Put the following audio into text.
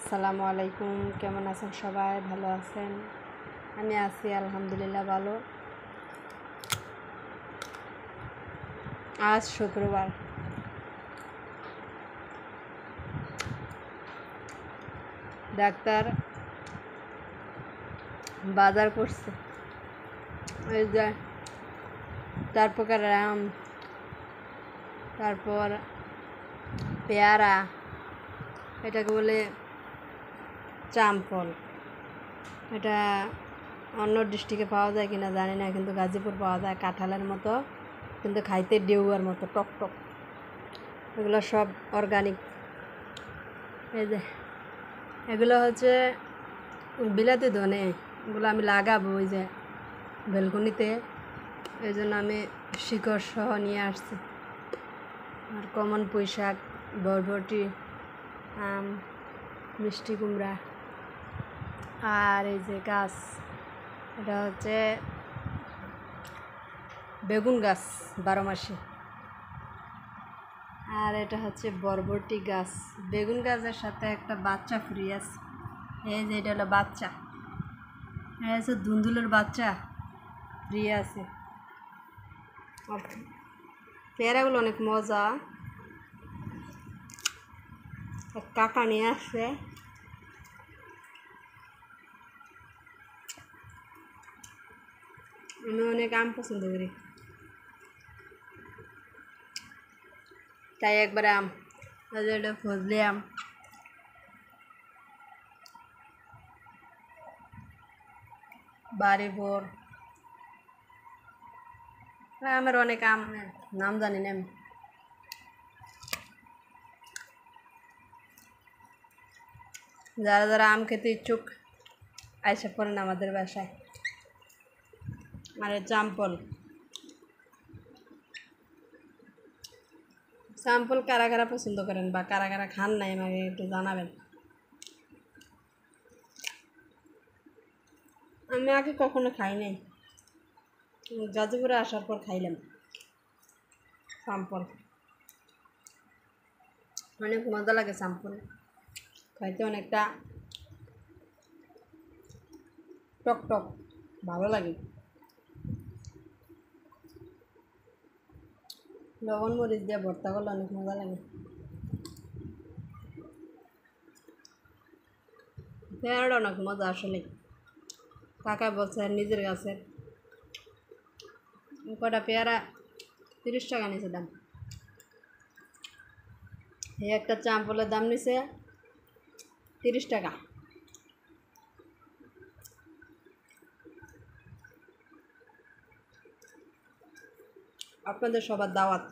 আসসালামু আলাইকুম, কেমন আছেন সবাই? ভালো আছেন? আমি আছি আলহামদুলিল্লাহ ভালো। আজ শুক্রবার, ডাক্তার বাজার করছে। ওই যে 4 প্রকারের আম, তারপর পেয়ারা, এটাকে বলে চাম্পল। এটা অন্য ডিস্ট্রিক্টে পাওয়া যায় কিনা জানি না, কিন্তু গাজীপুর পাওয়া যায়। কাঁঠালের মতো, কিন্তু খাইতে ডেউয়ার মতো টক টক। এগুলো সব অর্গানিক। এই যে এগুলো হচ্ছে বিলাতি ধনে, এগুলো আমি লাগাবো ওই যে বেলকনিতে, এই জন্য আমি শিকড় সহ নিয়ে আসছি। আর কমন পুঁই শাক, বরবটি, আম, মিষ্টি কুমড়া, আর এই যে গাছ, এটা হচ্ছে বেগুন গাছ 12 মাসে। আর এটা হচ্ছে বরবটি গাছ। বেগুন গাছের সাথে একটা বাচ্চা ফ্রি আছে। এই যে এটা হলো বাচ্চা, এটা হচ্ছে ধুন্দুলের বাচ্চা ফ্রি আছে। আর পেয়ারাগুলো অনেক মজা। কাকা নিয়ে আসছে। আমি অনেক আম পছন্দ করি, তাই একবারে আম। এটা ফজলি আম, বাড়ি ভোর। আমার অনেক আম, নাম জানি না আমি। যারা যারা আম খেতে ইচ্ছুক আইসা পড়েন আমাদের বাসায়। আর চাম্পল, স্যাম্পল কারা কারা পছন্দ করেন বা কারা কারা খান নাই আমাকে একটু জানাবেন। আমি আগে কখনো খাই নাই, গাজীপুরে আসার পর খাইলাম স্যাম্পল। অনেক মজা লাগে স্যাম্পল খাইতে, অনেকটা টক টক, ভালো লাগে। লবণ মরিচ দিয়ে ভর্তা করলে অনেক মজা লাগে। পেয়ারাটা অনেক মজা আসলে। কাকা বলছে নিজের গাছের। কটা পেয়ারা 30 টাকা নিয়েছে দাম। এই একটা চাম্পলের দাম নিছে 30 টাকা। আপনাদের সবার দাওয়াত।